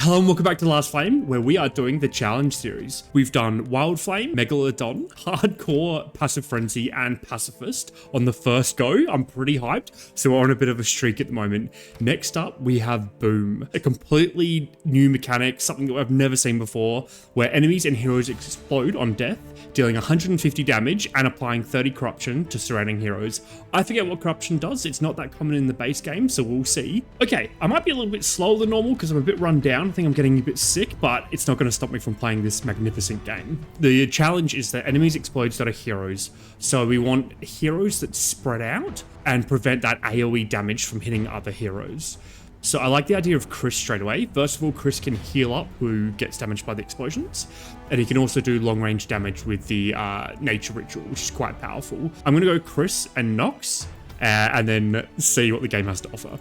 Hello and welcome back to Last Flame, where we are doing the challenge series. We've done Wild Flame, Megalodon, Hardcore, Passive Frenzy, and Pacifist on the first go. I'm pretty hyped, so we're on a bit of a streak at the moment. Next up, we have Boom, a completely new mechanic, something that I've never seen before, where enemies and heroes explode on death, dealing 150 damage and applying 30 corruption to surrounding heroes. I forget what corruption does, it's not that common in the base game, so we'll see. Okay, I might be a little bit slower than normal because I'm a bit run down. I think I'm getting a bit sick, but it's not going to stop me from playing this magnificent game. The challenge is that enemies explode instead of heroes, so we want heroes that spread out and prevent that AoE damage from hitting other heroes. So I like the idea of Chris straight away. First of all, Chris can heal up who gets damaged by the explosions, and he can also do long range damage with the nature ritual, which is quite powerful. I'm going to go Chris and Nox, and then see what the game has to offer.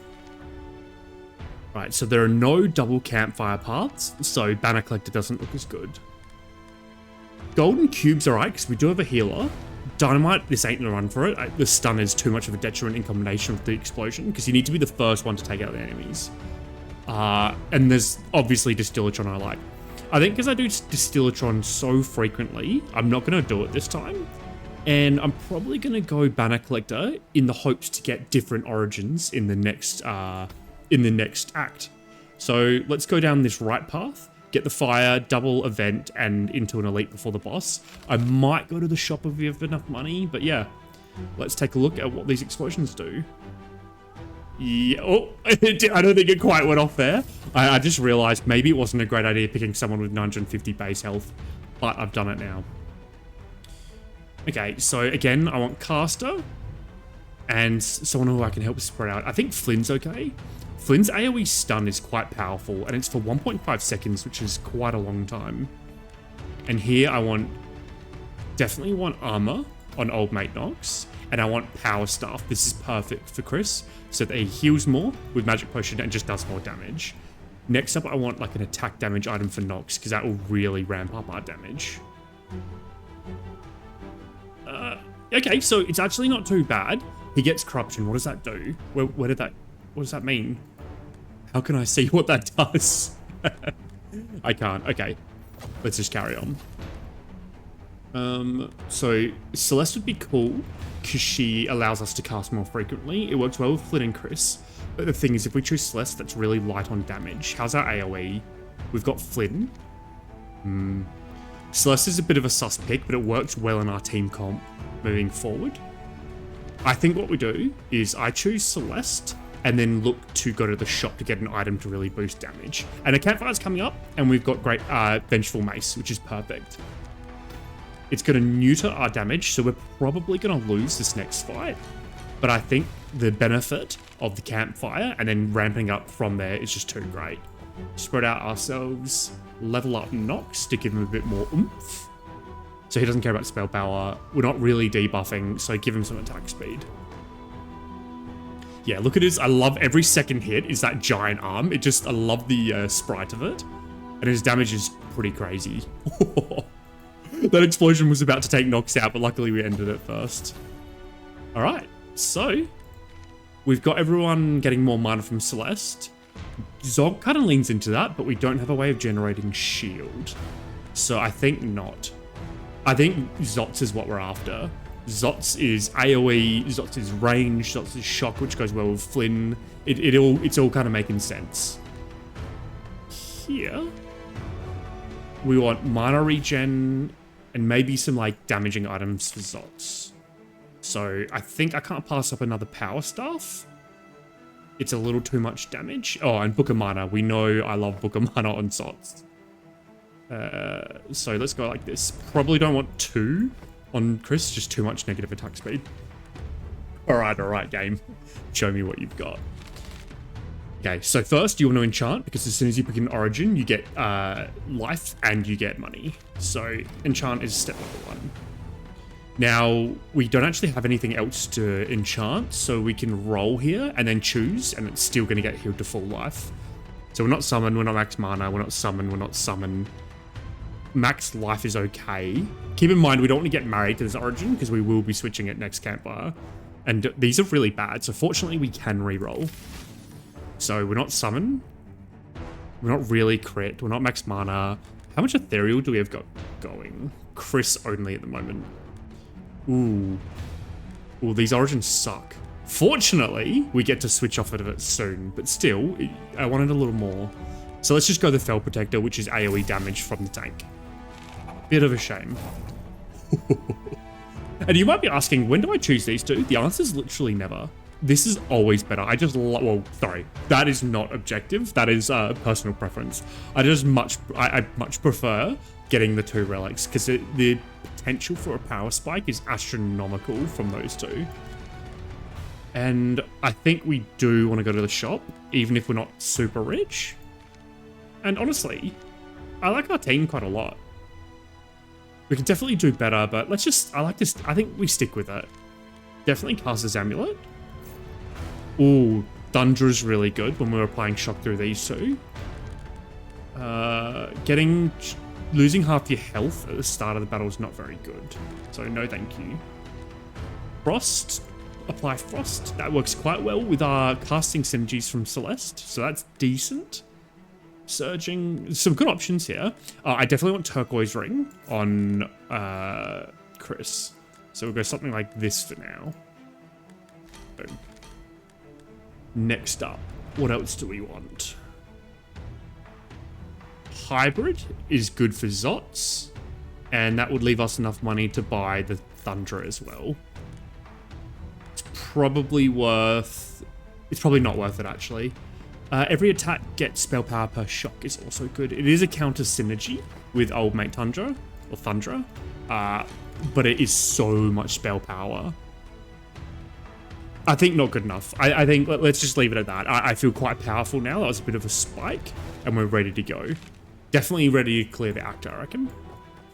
Right, so there are no double campfire paths, so Banner Collector doesn't look as good. Golden Cube's alright, because we do have a healer. Dynamite, this ain't the run for it. The stun is too much of a detriment in combination with the explosion, because you need to be the first one to take out the enemies. And there's obviously Distillatron I like. I think because I do Distillatron so frequently, I'm not going to do it this time. And I'm probably going to go Banner Collector in the hopes to get different origins in the next act. So let's go down this right path, get the fire, double event, and into an elite before the boss. I might go to the shop if we have enough money, but yeah, let's take a look at what these explosions do. Yeah, oh, I don't think it quite went off there. I just realized maybe it wasn't a great idea picking someone with 950 base health, but I've done it now. Okay, so again, I want Caster and someone who I can help spread out. I think Flynn's okay. Flynn's AoE stun is quite powerful, and it's for 1.5 seconds, which is quite a long time. And here I definitely want armor on old mate Nox, and I want power staff. This is perfect for Chris, so that he heals more with magic potion and just does more damage. Next up, I want like an attack damage item for Nox, because that will really ramp up our damage. Okay, so it's actually not too bad. He gets corruption. What does that do? What does that mean? How can I see what that does? I can't. Okay, let's just carry on. So Celeste would be cool because she allows us to cast more frequently. It works well with Flynn and Chris. But the thing is, if we choose Celeste, that's really light on damage. How's our AoE? We've got Flynn. Celeste is a bit of a sus pick, but it works well in our team comp moving forward. I think what we do is I choose Celeste and then look to go to the shop to get an item to really boost damage. And a campfire's coming up, and we've got great Vengeful Mace, which is perfect. It's going to neuter our damage, so we're probably going to lose this next fight. But I think the benefit of the campfire and then ramping up from there is just too great. Spread out ourselves, level up Nox to give him a bit more oomph. So he doesn't care about spell power. We're not really debuffing, so give him some attack speed. Yeah, look at his. I love every second hit is that giant arm. I love the sprite of it. And his damage is pretty crazy. That explosion was about to take Nox out, but luckily we ended it first. All right, so we've got everyone getting more mana from Celeste. Zog kind of leans into that, but we don't have a way of generating shield. So I think not. I think Zotz is what we're after. Zotz is AoE, Zotz is range, Zotz is shock, which goes well with Flynn. It's all kind of making sense. Here, we want mana regen and maybe some like damaging items for Zotz. So I think I can't pass up another power staff. It's a little too much damage. Oh, and Book of Mana. We know I love Book of Mana on Zotz. So let's go like this. Probably don't want 2 on Chris, just too much negative attack speed. All right, game. Show me what you've got. Okay, so first you want to enchant, because as soon as you pick an origin, you get life and you get money. So enchant is step number 1. Now, we don't actually have anything else to enchant, so we can roll here and then choose, and it's still going to get healed to full life. So we're not summon, we're not max mana, we're not summon, we're not summon. Max life is okay. Keep in mind, we don't want to get married to this origin because we will be switching it next campfire. And these are really bad, so fortunately we can reroll. So we're not summon. We're not really crit. We're not max mana. How much ethereal do we have going? Chris only at the moment. Ooh. Ooh, these origins suck. Fortunately, we get to switch off of it soon, but still, I wanted a little more. So let's just go the Fel Protector, which is AoE damage from the tank. Bit of a shame. And you might be asking, when do I choose these two? The answer is literally never. This is always better. I just well, sorry, that is not objective. That is personal preference. I much prefer getting the two relics because the potential for a power spike is astronomical from those two. And I think we do want to go to the shop, even if we're not super rich. And honestly, I like our team quite a lot. We can definitely do better, but let's just, I think we stick with it. Definitely Caster's Amulet. Ooh, Thunder's really good when we were applying shock through these two. Losing half your health at the start of the battle is not very good. So no thank you. Frost, apply Frost. That works quite well with our casting synergies from Celeste, so that's decent. Surging, some good options here. I definitely want Turquoise Ring on Chris. So we'll go something like this for now. Boom. Next up, what else do we want? Hybrid is good for Zots, and that would leave us enough money to buy the Thunder as well. It's probably not worth it actually. Every attack gets spell power per shock is also good. It is a counter synergy with Old Mate Tundra, or Thundra, but it is so much spell power. I think not good enough. I think let's just leave it at that. I feel quite powerful now. That was a bit of a spike, and we're ready to go. Definitely ready to clear the actor, I reckon.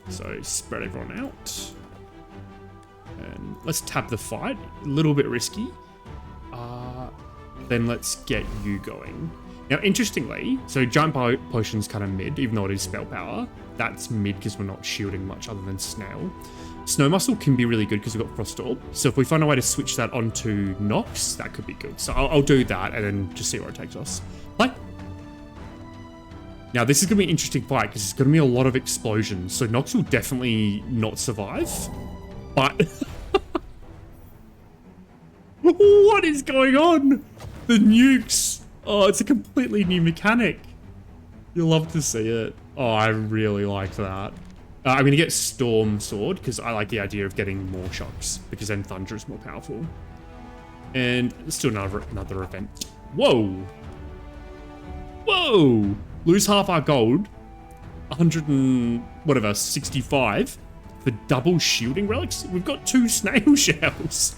So spread everyone out. And let's tab the fight. A little bit risky. Then let's get you going. Now, interestingly, so Giant Potion's kind of mid, even though it is spell power. That's mid because we're not shielding much other than Snail. Snow Muscle can be really good because we've got Frost Orb. So if we find a way to switch that onto Nox, that could be good. So I'll do that and then just see where it takes us. Play. Now, this is going to be an interesting fight because it's going to be a lot of explosions. So Nox will definitely not survive. But... what is going on? The nukes. Oh, it's a completely new mechanic. You'll love to see it. Oh, I really like that. I'm going to get Storm Sword because I like the idea of getting more shocks because then Thunder is more powerful. And let's do another event. Whoa. Whoa. Lose half our gold. 65 for double shielding relics. We've got 2 snail shells.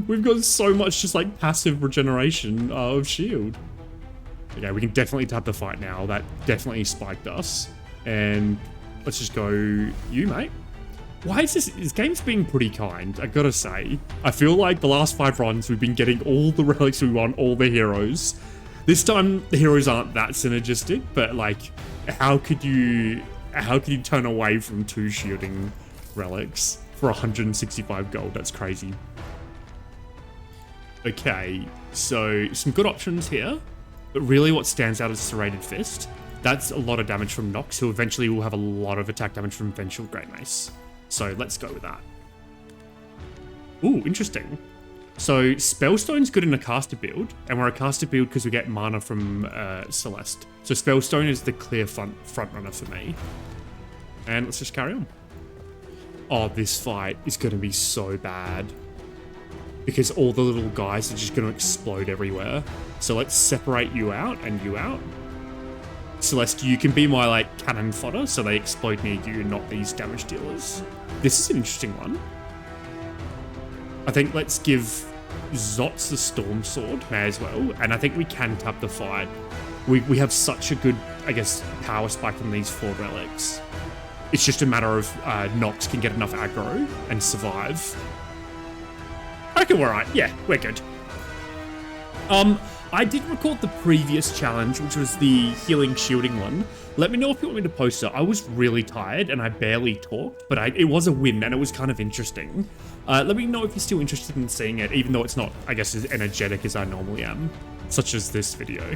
We've got so much just like passive regeneration of shield. Okay, we can definitely tap the fight now. That definitely spiked us. And let's just go you, mate. Why is this game's being pretty kind, I gotta say. I feel like the last 5 runs we've been getting all the relics we want, all the heroes. This time the heroes aren't that synergistic, but like how could you turn away from 2 shielding relics for 165 gold? That's crazy. Okay, so some good options here, but really what stands out is Serrated Fist. That's a lot of damage from Nox, who eventually will have a lot of attack damage from Vengeful Great Mace. So let's go with that. Ooh, interesting. So Spellstone's good in a caster build, and we're a caster build because we get mana from Celeste. So Spellstone is the clear front runner for me. And let's just carry on. Oh, this fight is going to be so bad. Because all the little guys are just going to explode everywhere. So let's separate you out and you out. Celeste, you can be my like cannon fodder, so they explode near you, not these damage dealers. This is an interesting one. I think let's give Zots the Storm Sword, may as well, and I think we can tap the fight. We have such a good, I guess, power spike on these 4 relics. It's just a matter of Nox can get enough aggro and survive. I reckon we're right. Yeah, we're good. I did record the previous challenge, which was the healing shielding one. Let me know if you want me to post it. I was really tired and I barely talked, but it was a win and it was kind of interesting. Let me know if you're still interested in seeing it, even though it's not, I guess, as energetic as I normally am, such as this video.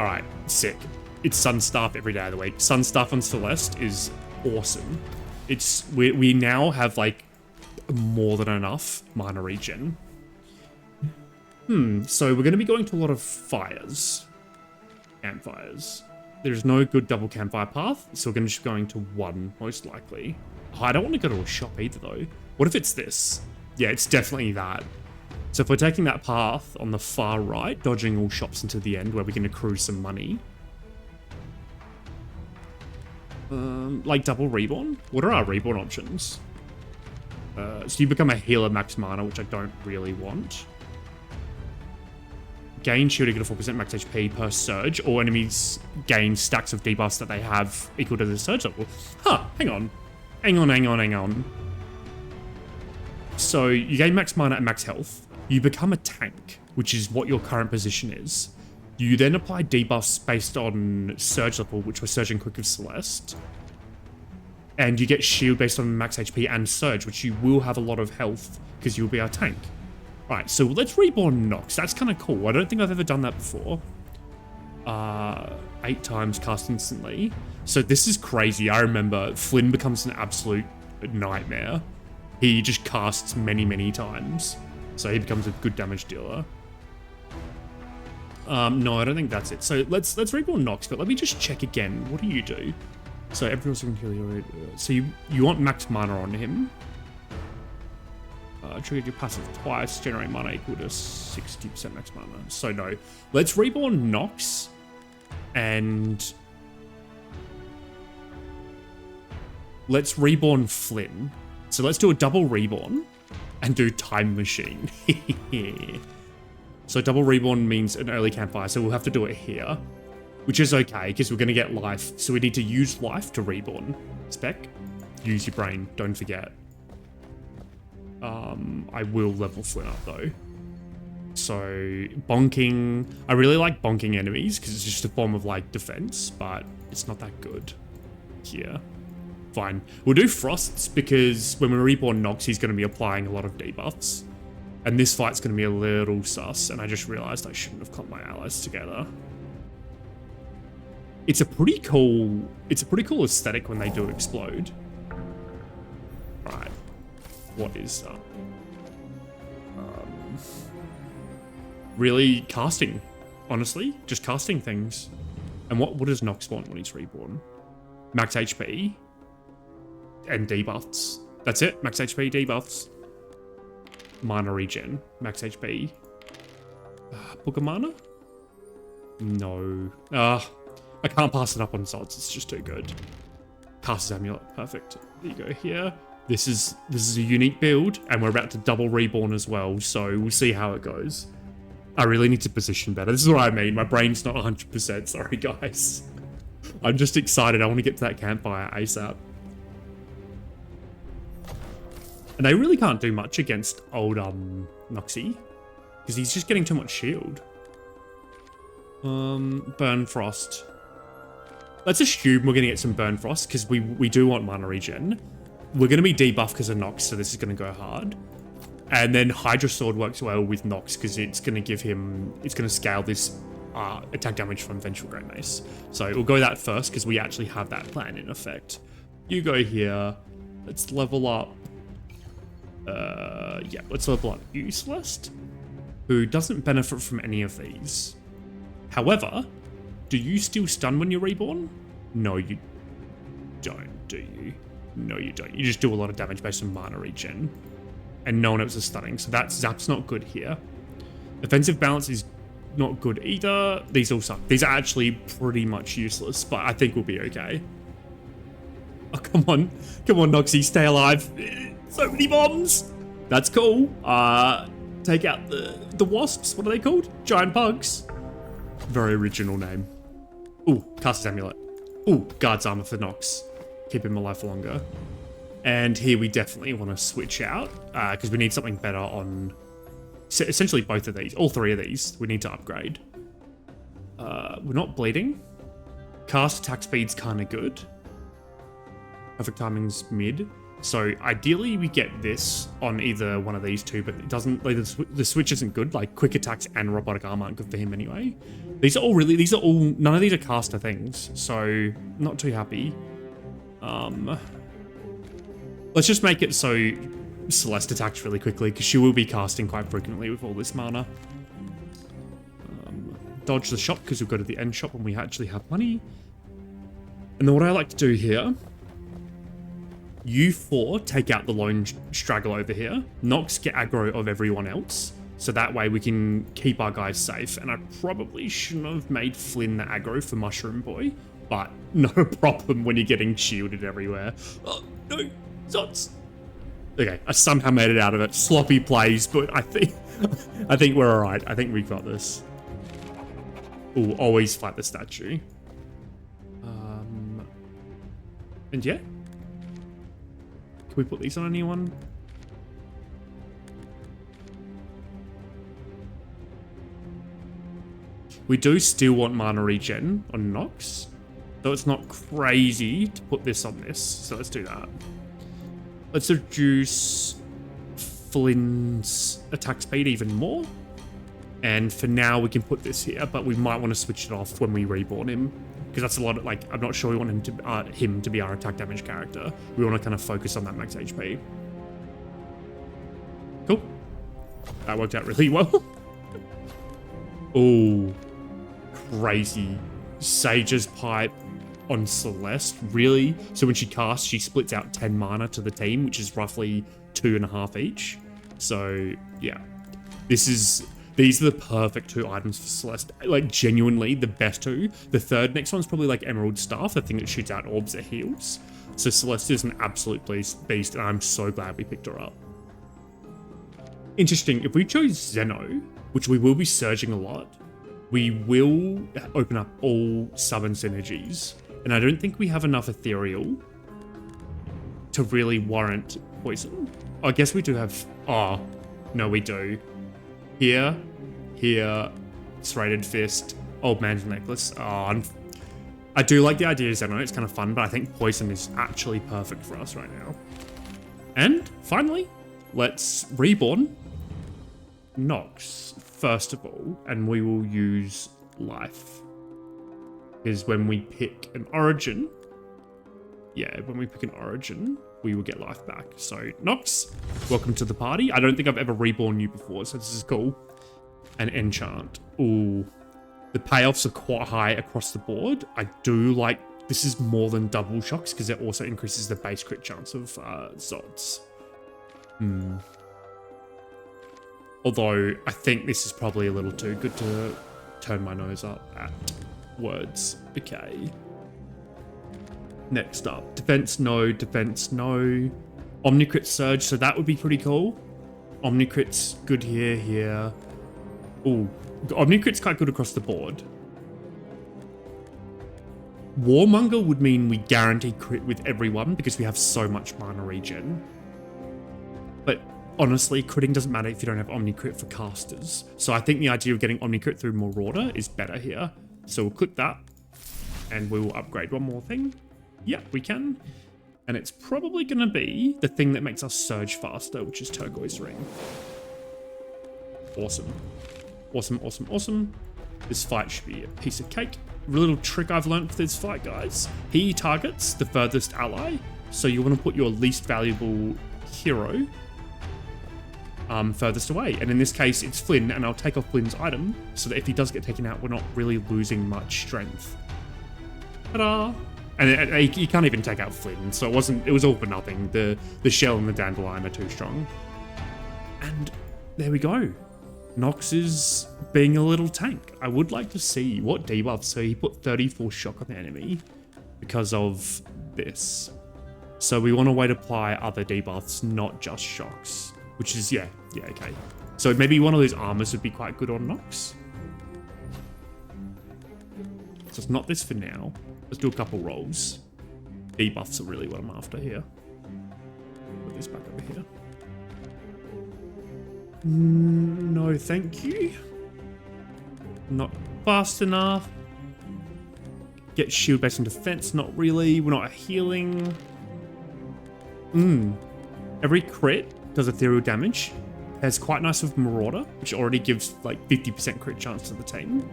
All right, sick. It's Sunstaff every day of the week. Sunstaff on Celeste is awesome. We now have like more than enough mana regen. So we're going to be going to a lot of fires. Campfires. There's no good double campfire path, so we're going to just going to one, most likely. Oh, I don't want to go to a shop either, though. What if it's this? Yeah, it's definitely that. So if we're taking that path on the far right, dodging all shops into the end, where we can accrue some money. Like double reborn? What are our reborn options? So you become a healer max mana, which I don't really want. Gain shield equal to 4% max HP per surge, or enemies gain stacks of debuffs that they have equal to the surge level. Huh, hang on. Hang on. So you gain max mana and max health. You become a tank, which is what your current position is. You then apply debuffs based on surge level, which was Surge and Quick of Celeste. And you get shield based on max HP and surge, which you will have a lot of health because you'll be our tank. Right, so let's reborn Nox. That's kind of cool. I don't think I've ever done that before. 8 times cast instantly. So this is crazy. I remember Flynn becomes an absolute nightmare. He just casts many, many times. So he becomes a good damage dealer. No, I don't think that's it. So let's reborn Nox, but let me just check again. What do you do? So everyone's going to heal your... So you want max mana on him. Trigger your passive twice, generate mana equal to 60% max mana. So no. Let's reborn Nox. And... let's reborn Flynn. So let's do a double reborn. And do Time Machine. So double reborn means an early campfire, so we'll have to do it here. Which is okay, because we're going to get life. So we need to use life to reborn. Spec, use your brain, don't forget. I will level Flynn up though. So bonking, I really like bonking enemies because it's just a form of like defense, but it's not that good here. Fine. We'll do Frosts because when we reborn Nox, he's going to be applying a lot of debuffs. And this fight's going to be a little sus, and I just realized I shouldn't have clumped my allies together. It's a pretty cool aesthetic when they do explode. Right. What is that? Really casting, honestly. Just casting things. And what does Nox want when he's reborn? Max HP. And debuffs. That's it. Max HP, debuffs. Mana regen. Max HP. Book of mana? No. I can't pass it up on Zods. It's just too good. Cast Amulet. Perfect. There you go here. This is a unique build, and we're about to double reborn as well, so we'll see how it goes. I really need to position better. This is what I mean. My brain's not 100%. Sorry, guys. I'm just excited. I want to get to that campfire ASAP. And they really can't do much against old Noxy, because he's just getting too much shield. Burn Frost. Let's assume we're going to get some Burn Frost, because we do want mana regen. We're going to be debuffed because of Nox, so this is going to go hard. And then Hydra Sword works well with Nox, because it's going to give him... it's going to scale this attack damage from Vengeful Great Mace. So we'll go that first, because we actually have that plan in effect. You go here. Let's level up... yeah, let's level up you, Celeste, who doesn't benefit from any of these. However, do you still stun when you're reborn? No, you don't, do you? No, you don't. You just do a lot of damage based on mana regen. And no one else is stunning, so that Zap's not good here. Offensive balance is not good either. These all suck. These are actually pretty much useless, but I think we'll be okay. Oh, come on. Come on, Noxy, stay alive. So many bombs. That's cool. Take out the wasps. What are they called? Giant bugs. Very original name. Ooh, Caster's Amulet. Ooh, Guard's Armor for Nox. Keep him alive for longer. And here we definitely want to switch out because we need something better on essentially both of these. All three of these we need to upgrade. We're not bleeding. Cast attack speed's kind of good. Perfect timing's mid. So ideally we get this on either one of these two, but it doesn't, like the switch isn't good. Like quick attacks and robotic armor aren't good for him anyway. These are all, none of these are caster things. So not too happy. Let's just make it so Celeste attacks really quickly because she will be casting quite frequently with all this mana. Dodge the shop because we'll go to the end shop when we actually have money. And then what I like to do here, you four take out the lone straggle over here. Nox get aggro of everyone else. So that way we can keep our guys safe. And I probably shouldn't have made Flynn the aggro for Mushroom Boy. But no problem when you're getting shielded everywhere. Oh, no. Zots. Okay, I somehow made it out of it. Sloppy plays, but I think we're alright. I think we've got this. Ooh, always fight the statue. And yeah. Can we put these on anyone? We do still want mana regen on Nox, though it's not crazy to put this on this, so let's do that. Let's reduce Flynn's attack speed even more. And for now, we can put this here, but we might want to switch it off when we reborn him. Because that's a lot of, like, I'm not sure we want him to be our attack damage character. We want to kind of focus on that max HP. Cool. That worked out really well. Oh, crazy. Sage's Pipe on Celeste, really? So when she casts, she splits out 10 mana to the team, which is roughly 2.5 each. So, yeah. These are the perfect two items for Celeste. Like, genuinely, the best two. The third next one's probably, like, Emerald Staff, the thing that shoots out orbs that heals. So Celeste is an absolute beast, and I'm so glad we picked her up. Interesting, if we chose Zeno, which we will be surging a lot, we will open up all summon synergies. And I don't think we have enough Ethereal to really warrant poison. I guess we do have... Oh, no, we do. Here, Serrated Fist, Old Man's Necklace. Oh, I do like the idea of Zeno, it's kind of fun, but I think Poison is actually perfect for us right now. And finally, let's reborn Nox first of all, and we will use Life. Because when we pick an origin, we will get life back. So, Nox, welcome to the party. I don't think I've ever reborn you before, so this is cool. And Enchant. Ooh. The payoffs are quite high across the board. I do like, this is more than double shocks, because it also increases the base crit chance of Zods. Although, I think this is probably a little too good to turn my nose up at words. Okay. Next up, defense no. Omnicrit Surge, so that would be pretty cool. Omnicrit's good here. Ooh, Omnicrit's quite good across the board. Warmonger would mean we guarantee crit with everyone because we have so much mana regen. But honestly, critting doesn't matter if you don't have Omnicrit for casters. So I think the idea of getting Omnicrit through Marauder is better here. So we'll click that and we will upgrade one more thing. Yeah, we can. And it's probably going to be the thing that makes us surge faster, which is Turquoise Ring. Awesome. This fight should be a piece of cake. A little trick I've learned for this fight, guys. He targets the furthest ally. So you want to put your least valuable hero furthest away. And in this case, it's Flynn, and I'll take off Flynn's item so that if he does get taken out, we're not really losing much strength. Ta-da! And you can't even take out Flynn, so it was all for nothing. The shell and the dandelion are too strong. And there we go. Nox is being a little tank. I would like to see what debuff. So he put 34 shock on the enemy because of this. So we want a way to apply other debuffs, not just shocks. Which is, yeah, okay. So maybe one of those armors would be quite good on Nox. So it's not this for now. Let's do a couple rolls. Debuffs are really what I'm after here. Put this back over here. No, thank you. Not fast enough. Get shield based on defense, not really. We're not healing. Every crit does ethereal damage. It's quite nice with Marauder, which already gives like 50% crit chance to the team.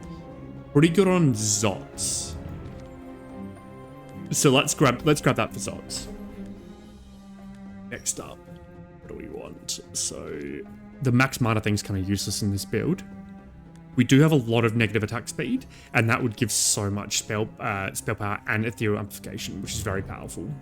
Pretty good on Zots. So let's grab that for Zots. Next up, what do we want? So the max mana thing's kind of useless in this build. We do have a lot of negative attack speed, and that would give so much spell power and ethereal amplification, which is very powerful.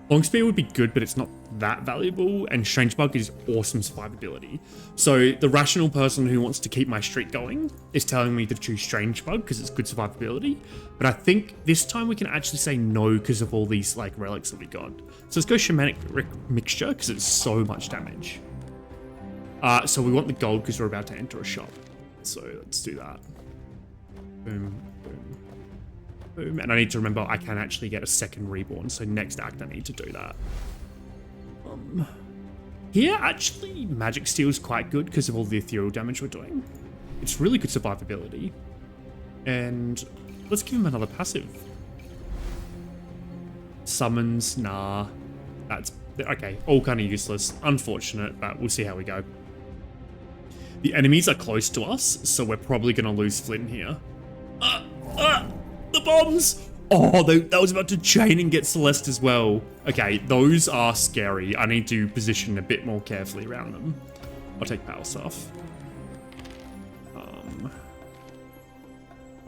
Long speed would be good, but it's not that valuable, and Strange Bug is awesome survivability. So the rational person who wants to keep my streak going is telling me to choose Strange Bug because it's good survivability, but I think this time we can actually say no because of all these like relics that we got. So let's go Shamanic Mixture because it's so much damage. So we want the gold because we're about to enter a shop. So let's do that. Boom, boom. Boom. And I need to remember I can actually get a second reborn, so next act I need to do that. Here, actually, Magic Steal is quite good because of all the ethereal damage we're doing. It's really good survivability. And let's give him another passive. Summons, nah. That's, okay, all kind of useless. Unfortunate, but we'll see how we go. The enemies are close to us, so we're probably going to lose Flynn here. The bombs! Oh, that was about to chain and get Celeste as well. Okay, those are scary. I need to position a bit more carefully around them. I'll take Power Staff. I'll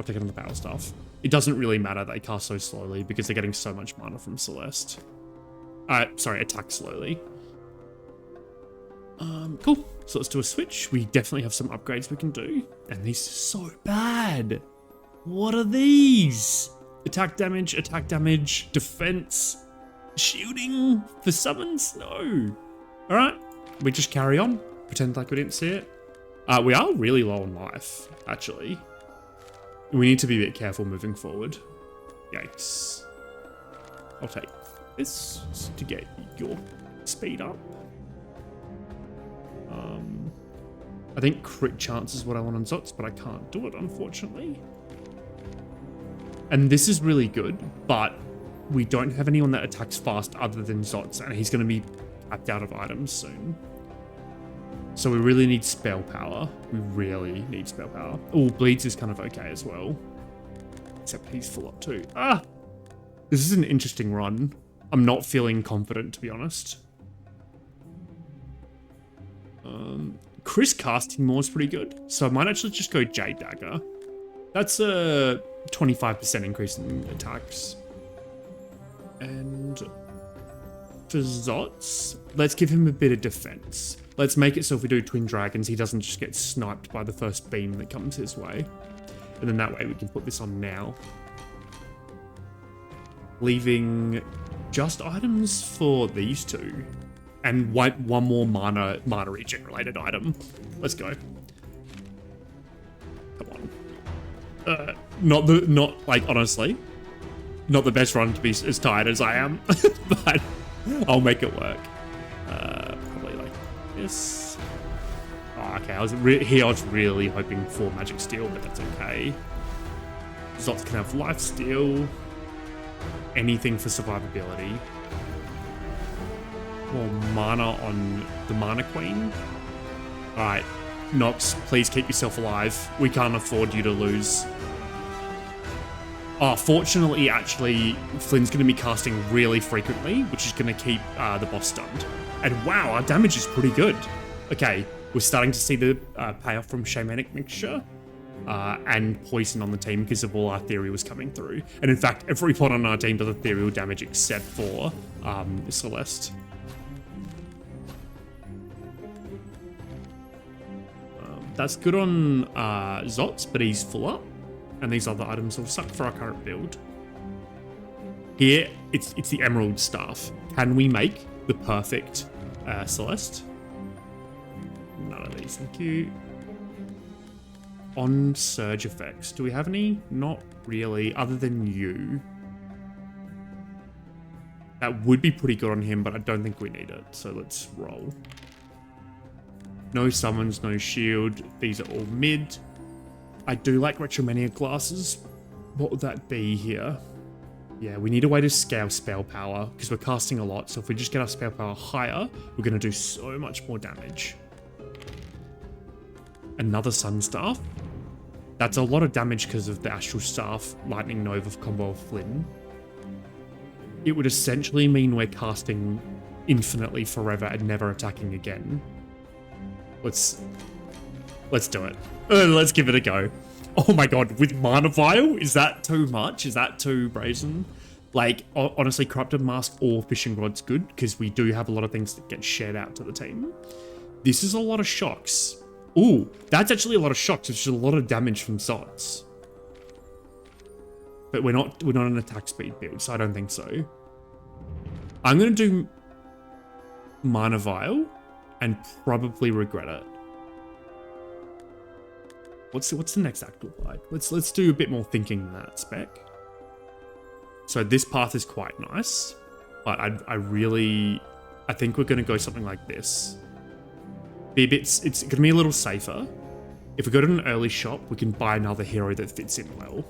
take another Power Staff. It doesn't really matter that they cast so slowly because they're getting so much mana from Celeste. Sorry, attack slowly. Cool. So let's do a switch. We definitely have some upgrades we can do. And these are so bad. What are these? Attack damage, defense, shielding for summons? No. All right, we just carry on. Pretend like we didn't see it. We are really low on life, actually. We need to be a bit careful moving forward. Yikes. I'll take this to get your speed up. I think crit chance is what I want on Zots, but I can't do it, unfortunately. And this is really good, but we don't have anyone that attacks fast other than Zots, and he's going to be capped out of items soon. So we really need spell power. We really need spell power. Oh, Bleeds is kind of okay as well. Except he's full up too. Ah! This is an interesting run. I'm not feeling confident, to be honest. Chris casting more is pretty good, so I might actually just go Jade Dagger. That's a 25% increase in attacks. And for Zots, let's give him a bit of defense. Let's make it so if we do Twin Dragons, he doesn't just get sniped by the first beam that comes his way. And then that way we can put this on now. Leaving just items for these two. And one more mana regen related item. Let's go. Come on. Not like, honestly, not the best run to be as tired as I am, but I'll make it work. Probably like this. Oh, okay, I was really hoping for Magic Steal, but that's okay. Zots can have Life Steal. Anything for survivability. More mana on the Mana Queen. Alright, Nox, please keep yourself alive. We can't afford you to lose. Oh, fortunately, actually, Flynn's going to be casting really frequently, which is going to keep the boss stunned. And wow, our damage is pretty good. Okay, we're starting to see the payoff from Shamanic Mixture and Poison on the team because of all our theory was coming through. And in fact, every pot on our team does ethereal damage except for Celeste. That's good on Zots, but he's full up. And these other items will suck for our current build. Here, it's the Emerald Staff. Can we make the perfect Celeste? None of these, thank you. On Surge effects, do we have any? Not really, other than you. That would be pretty good on him, but I don't think we need it. So let's roll. No summons, no shield. These are all mid. I do like Retromania glasses. What would that be here? Yeah, we need a way to scale spell power because we're casting a lot. So if we just get our spell power higher, we're going to do so much more damage. Another Sun Staff. That's a lot of damage because of the Astral Staff Lightning Nova combo of Flynn. It would essentially mean we're casting infinitely forever and never attacking again. Let's do it. Let's give it a go. Oh my god, with Mana Vial? Is that too much? Is that too brazen? Like, honestly, Corrupted Mask or Fishing Rod's good because we do have a lot of things that get shared out to the team. This is a lot of shocks. Ooh, that's actually a lot of shocks. It's just a lot of damage from Zots. But we're not an attack speed build, so I don't think so. I'm gonna do Mana Vial and probably regret it. What's the next act look like? Let's do a bit more thinking than that, Spec. So this path is quite nice, but I think we're gonna go something like this. It's gonna be a little safer. If we go to an early shop, we can buy another hero that fits in well.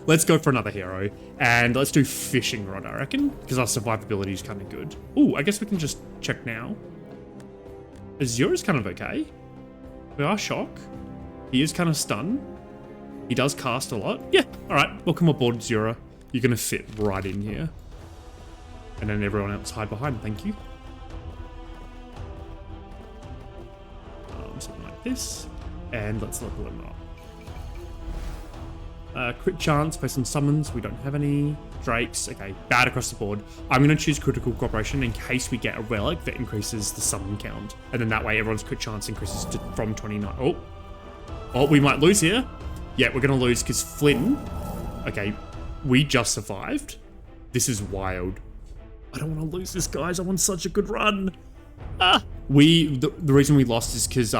Let's go for another hero, and let's do Fishing Rod, I reckon, because our survivability is kind of good. Ooh, I guess we can just check now. Azura's kind of okay. We are Shock. He is kind of stun. He does cast a lot. Yeah, all right, welcome aboard, Azura. You're gonna fit right in here. And then everyone else hide behind, thank you. Something like this. And let's level him up. Crit chance based on summons. We don't have any. Drakes. Okay, bad across the board. I'm going to choose Critical Cooperation in case we get a relic that increases the summon count. And then that way everyone's crit chance increases from 29. Oh, we might lose here. Yeah, we're going to lose because Flynn... Okay, we just survived. This is wild. I don't want to lose this, guys. I want such a good run. The reason we lost is because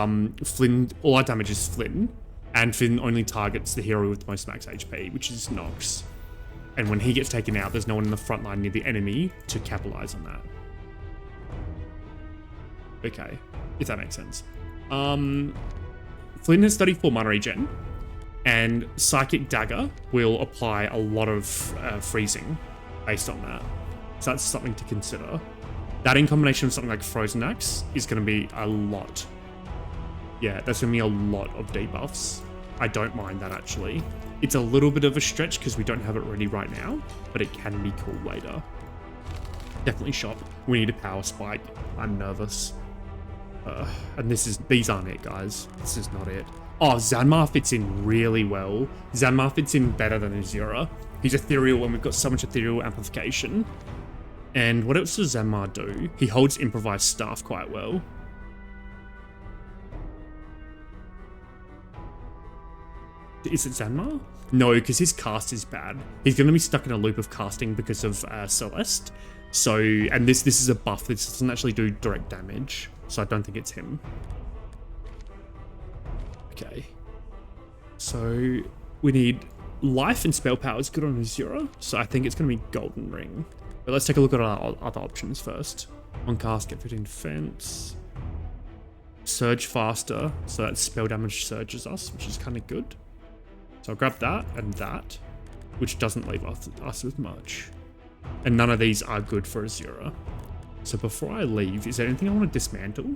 Flynn... All our damage is Flynn. And Flynn only targets the hero with the most max HP, which is Nox. And when he gets taken out, there's no one in the front line near the enemy to capitalize on that. Okay, if that makes sense. Flynn has 34 mana regen, and Psychic Dagger will apply a lot of freezing based on that. So that's something to consider. That in combination with something like Frozen Axe is going to be a lot. Yeah, that's going to be a lot of debuffs. I don't mind that, actually. It's a little bit of a stretch because we don't have it ready right now, but it can be cool later. Definitely shop. We need a power spike. I'm nervous. And these aren't it, guys. This is not it. Oh, Zanmar fits in really well. Zanmar fits in better than Azura. He's ethereal and we've got so much ethereal amplification. And what else does Zanmar do? He holds improvised staff quite well. Is it Zanmar? No, because his cast is bad. He's going to be stuck in a loop of casting because of Celeste. So, and this is a buff. This doesn't actually do direct damage. So I don't think it's him. Okay. So we need life and spell power is good on Azura. So I think it's going to be Golden Ring. But let's take a look at our other options first. On cast, get 15 defense. Surge faster. So that spell damage surges us, which is kind of good. So I'll grab that and that, which doesn't leave us with much. And none of these are good for Azura. So before I leave, is there anything I want to dismantle?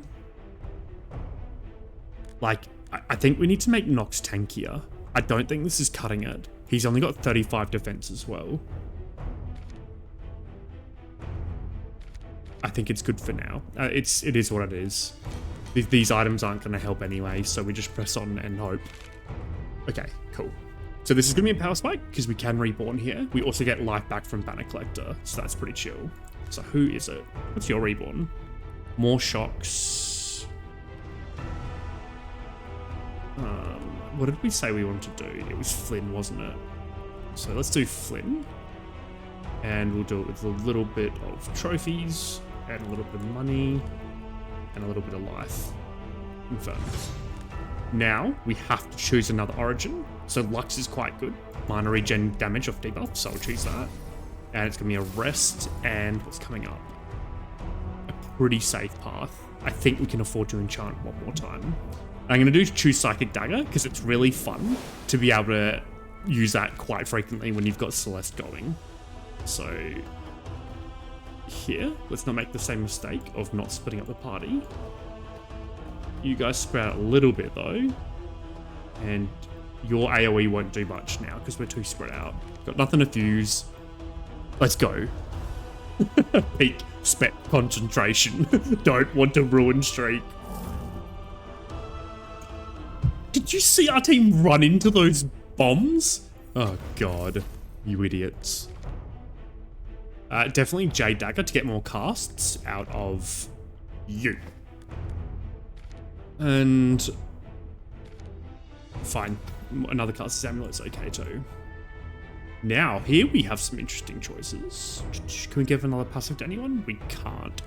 Like, I think we need to make Nox tankier. I don't think this is cutting it. He's only got 35 defense as well. I think it's good for now. It is what it is. These items aren't going to help anyway, so we just press on and hope. Okay, cool. So this is going to be a power spike because we can reborn here. We also get life back from Banner Collector, so that's pretty chill. So who is it? What's your reborn? More shocks. What did we say we wanted to do? It was Flynn, wasn't it? So let's do Flynn. And we'll do it with a little bit of trophies, and a little bit of money, and a little bit of life. Confirmed. Now, we have to choose another origin. So Lux is quite good. Minor regen damage off debuff, so I'll choose that. And it's going to be a rest, and what's coming up? A pretty safe path. I think we can afford to enchant one more time. I'm going to choose Psychic Dagger, because it's really fun to be able to use that quite frequently when you've got Celeste going. So here, let's not make the same mistake of not splitting up the party. You guys spread out a little bit though, and your AoE won't do much now because we're too spread out. Got nothing to fuse. Let's go. Peak spec concentration. Don't want to ruin streak. Did you see our team run into those bombs? Oh god, you idiots. Definitely Jade Dagger to get more casts out of you. And fine, another cast Amulet's okay too. Now, here we have some interesting choices. Can we give another passive to anyone? We can't.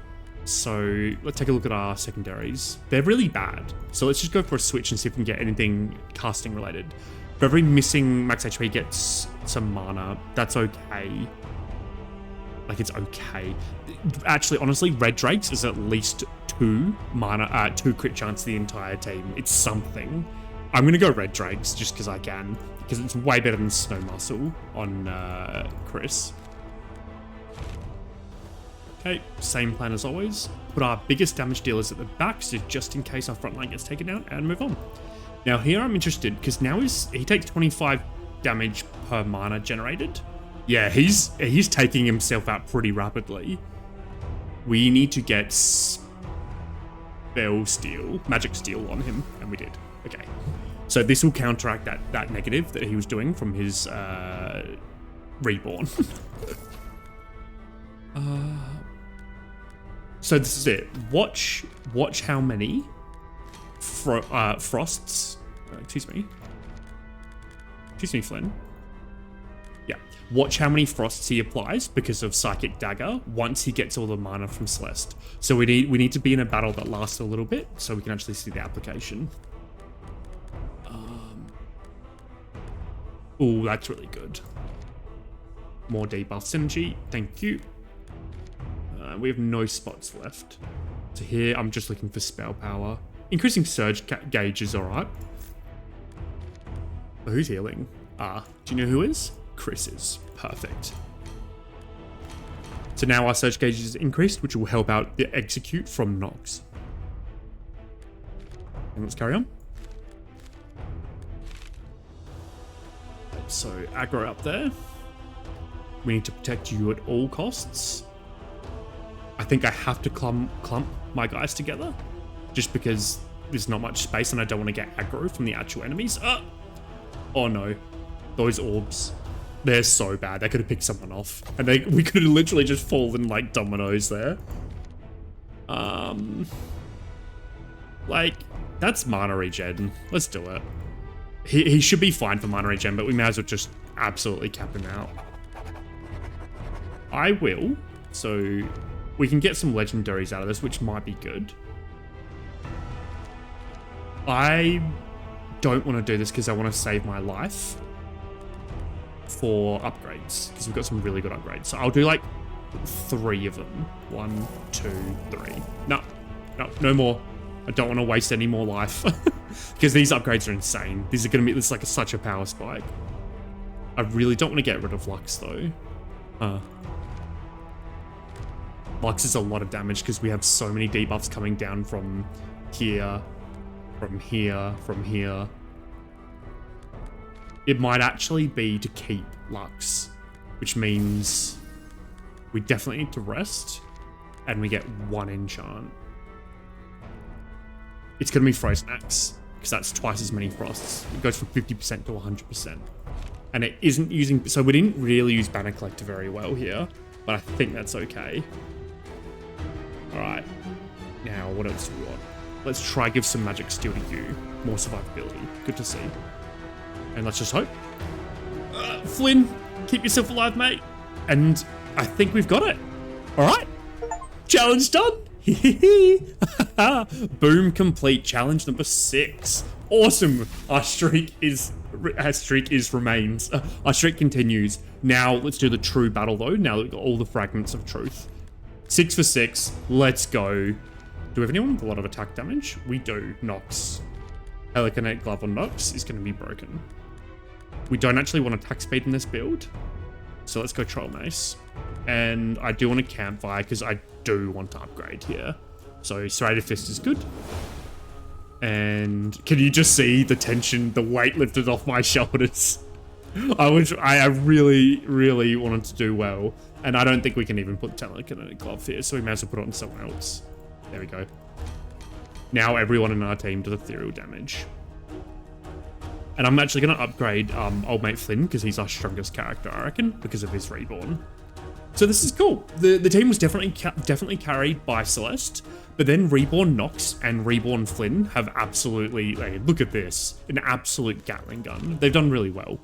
So let's take a look at our secondaries. They're really bad. So let's just go for a switch and see if we can get anything casting related. For every missing max HP gets some mana. That's okay. Like, it's okay. Actually, honestly, Red Drakes is at least 2 mana, 2 crit chance the entire team. It's something. I'm gonna go Red Drakes just because I can, because it's way better than Snow Muscle on Chris. Okay, same plan as always. Put our biggest damage dealers at the back, so just in case our front line gets taken out, and move on. Now here I'm interested, because now he takes 25 damage per mana generated. Yeah, he's taking himself out pretty rapidly. We need to get magic steel on him, and we did. Okay. So this will counteract that negative that he was doing from his reborn. So this is it. Watch how many frosts. Excuse me, Flynn. Yeah. Watch how many frosts he applies because of Psychic Dagger once he gets all the mana from Celeste. So we need to be in a battle that lasts a little bit so we can actually see the application. Oh, that's really good. More debuff synergy. Thank you. We have no spots left. So here, I'm just looking for spell power. Increasing surge gauge is alright. Oh, who's healing? Do you know who is? Chris is. Perfect. So now our surge gauge is increased, which will help out the execute from Nox. And let's carry on. So aggro up there. We need to protect you at all costs. I think I have to clump my guys together just because there's not much space and I don't want to get aggro from the actual enemies. Oh no, those orbs. They're so bad. They could have picked someone off and we could have literally just fallen like dominoes there. Like, that's mana regen. Let's do it. He should be fine for mana regen, but we may as well just absolutely cap him out. I will. So we can get some legendaries out of this, which might be good. I don't want to do this because I want to save my life for upgrades, because we've got some really good upgrades. So I'll do like 3 of them. 1, 2, 3. No more. I don't want to waste any more life because these upgrades are insane. These are going to be like such a power spike. I really don't want to get rid of Lux though. Lux is a lot of damage because we have so many debuffs coming down from here, from here, from here. It might actually be to keep Lux, which means we definitely need to rest and we get 1 enchant. It's going to be Frozen Axe because that's twice as many frosts. It goes from 50% to 100%. And it isn't using... So we didn't really use Banner Collector very well here, but I think that's okay. Alright. Now, what else do we want? Let's try give some Magic Steel to you. More survivability. Good to see. And let's just hope. Flynn, keep yourself alive, mate. And I think we've got it. Alright. Challenge done. Boom complete. Challenge number 6. Awesome. Our streak remains. Our streak continues. Now let's do the true battle though. Now that we've got all the fragments of truth. 6 for 6. Let's go. Do we have anyone with a lot of attack damage? We do. Nox. Heliconate Glove on Nox is going to be broken. We don't actually want attack speed in this build. So let's go Troll Mace. And I do want a Campfire because I do want to upgrade here. So Serrated Fist is good. And can you just see the tension, the weight lifted off my shoulders? I really, really wanted to do well. And I don't think we can even put Telekinetic Glove here, so we may as well put it on someone else. There we go. Now everyone in our team does ethereal damage. And I'm actually going to upgrade Old Mate Flynn, because he's our strongest character, I reckon, because of his Reborn. So this is cool. The team was definitely carried by Celeste, but then Reborn Nox and Reborn Flynn have absolutely, like, look at this, an absolute Gatling gun. They've done really well.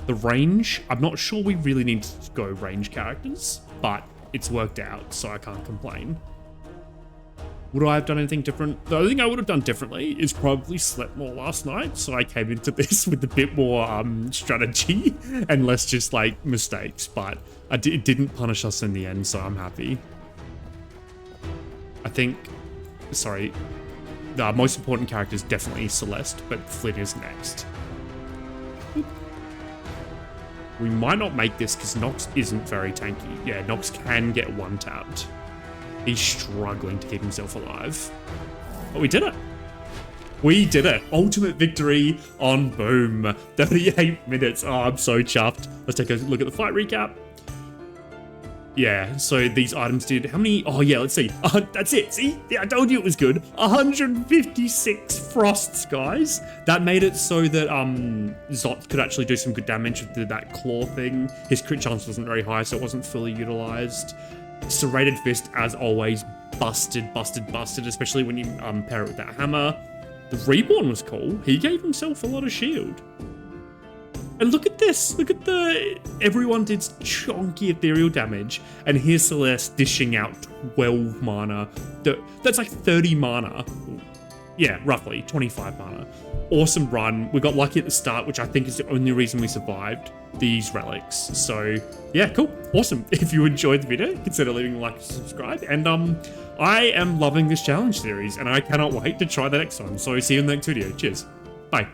The range, I'm not sure we really need to go range characters, but it's worked out, so I can't complain. Would I have done anything different? The only thing I would have done differently is probably slept more last night, so I came into this with a bit more strategy and less just like mistakes, but it didn't punish us in the end, so I'm happy. I think, sorry, the most important character is definitely Celeste, but Flynn is next. We might not make this because Nox isn't very tanky. Yeah, Nox can get one-tapped. He's struggling to keep himself alive. But we did it. We did it. Ultimate victory on Boom. 38 minutes. Oh, I'm so chuffed. Let's take a look at the fight recap. Yeah, so these items did how many? Oh yeah, let's see. That's it. See, yeah, I told you it was good. 156 frosts, guys. That made it so that Zot could actually do some good damage with that claw thing. His crit chance wasn't very high, so it wasn't fully utilized. Serrated Fist, as always, busted, especially when you pair it with that hammer. The Reborn was cool. He gave himself a lot of shield. And look at this. Look at everyone did chonky ethereal damage. And here's Celeste dishing out 12 mana. That's like 30 mana. Yeah, roughly 25 mana. Awesome run. We got lucky at the start, which I think is the only reason we survived these relics. So yeah, cool. Awesome. If you enjoyed the video, consider leaving a like and subscribe. And I am loving this challenge series and I cannot wait to try the next one. So see you in the next video. Cheers. Bye.